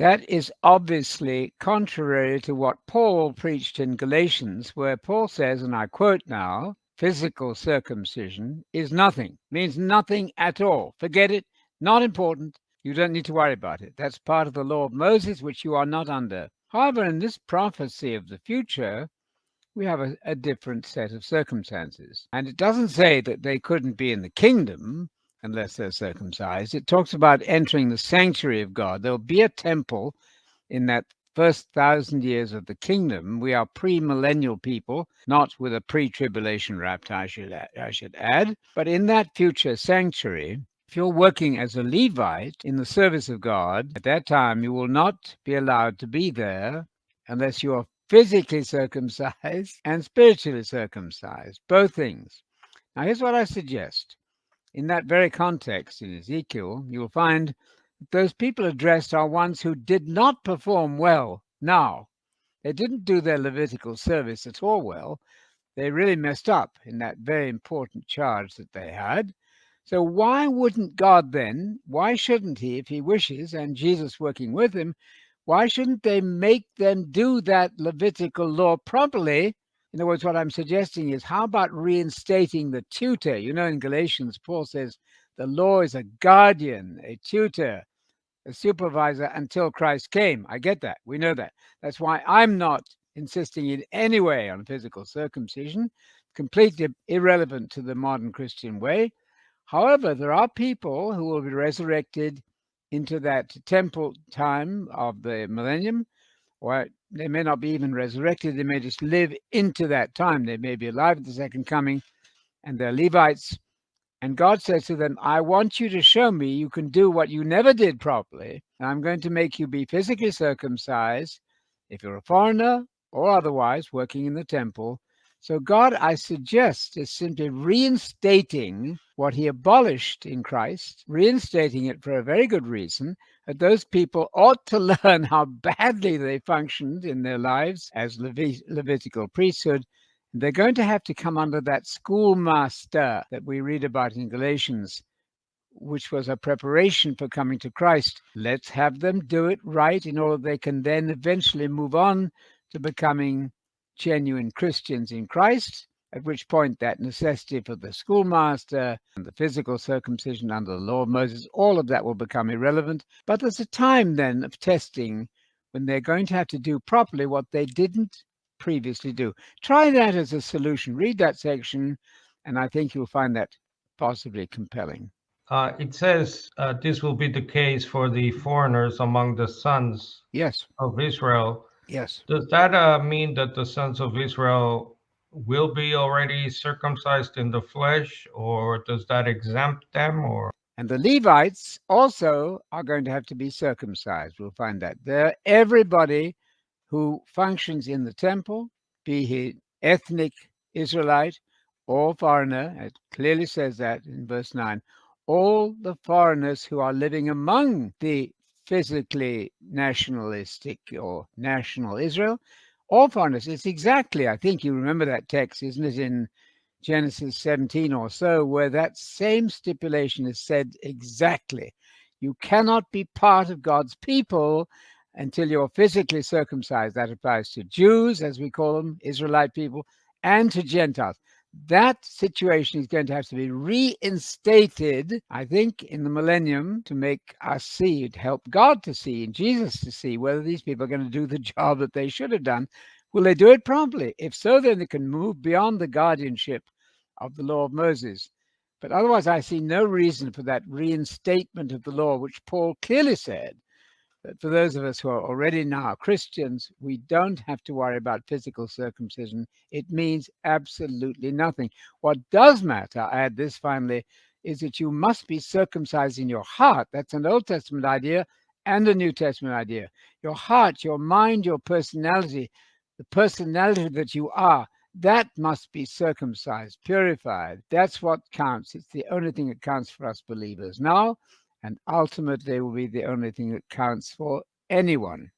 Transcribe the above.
That is obviously contrary to what Paul preached in Galatians, where Paul says, and I quote now, physical circumcision is nothing, means nothing at all. Forget it, not important. You don't need to worry about it. That's part of the law of Moses, which you are not under. However, in this prophecy of the future, we have a different set of circumstances. And it doesn't say that they couldn't be in the kingdom unless they're circumcised. It talks about entering the sanctuary of God. There'll be a temple in that first 1,000 years of the kingdom. We are pre-millennial people, not with a pre-tribulation rapture, I should add. But in that future sanctuary, if you're working as a Levite in the service of God, at that time you will not be allowed to be there unless you are physically circumcised and spiritually circumcised, both things. Now, here's what I suggest. In that very context, in Ezekiel, you will find that those people addressed are ones who did not perform well now. They didn't do their Levitical service at all well. They really messed up in that very important charge that they had. So why wouldn't God then, why shouldn't he, if he wishes, and Jesus working with him, why shouldn't they make them do that Levitical law properly? In other words, what I'm suggesting is, how about reinstating the tutor? You know, in Galatians, Paul says the law is a guardian, a tutor, a supervisor until Christ came. I get that. We know that. That's why I'm not insisting in any way on physical circumcision, completely irrelevant to the modern Christian way. However, there are people who will be resurrected into that temple time of the millennium, or they may not be even resurrected. They may just live into that time. They may be alive at the second coming, and they're Levites. And God says to them, I want you to show me you can do what you never did properly. And I'm going to make you be physically circumcised if you're a foreigner or otherwise working in the temple. So God, I suggest, is simply reinstating what he abolished in Christ, reinstating it for a very good reason, that those people ought to learn how badly they functioned in their lives as Levitical priesthood. They're going to have to come under that schoolmaster that we read about in Galatians, which was a preparation for coming to Christ. Let's have them do it right in order they can then eventually move on to becoming genuine Christians in Christ, at which point that necessity for the schoolmaster and the physical circumcision under the law of Moses, all of that will become irrelevant. But there's a time then of testing when they're going to have to do properly what they didn't previously do. Try that as a solution. Read that section, and I think you'll find that possibly compelling. It says this will be the case for the foreigners among the sons Yes, of Israel. yes. Does that mean that the sons of Israel will be already circumcised in the flesh, or does that exempt them? Or And the Levites also are going to have to be circumcised. We'll find that there. Everybody who functions in the temple, be he ethnic Israelite or foreigner, it clearly says that in verse 9, all the foreigners who are living among the physically nationalistic or national Israel, all foreigners. It's exactly, I think you remember that text, isn't it, in Genesis 17 or so, where that same stipulation is said exactly. You cannot be part of God's people until you're physically circumcised. That applies to Jews, as we call them, Israelite people, and to Gentiles. That situation is going to have to be reinstated, I think, in the millennium to make us see, to help God to see, and Jesus to see whether these people are going to do the job that they should have done. Will they do it promptly? If so, then they can move beyond the guardianship of the law of Moses. But otherwise, I see no reason for that reinstatement of the law, which Paul clearly said that for those of us who are already now Christians, we don't have to worry about physical circumcision. It means absolutely nothing. What does matter, I add this finally, is that you must be circumcised in your heart. That's an Old Testament idea and a New Testament idea. Your heart, your mind, your personality, the personality that you are, that must be circumcised, purified. That's what counts. It's the only thing that counts for us believers now, and ultimately will be the only thing that counts for anyone.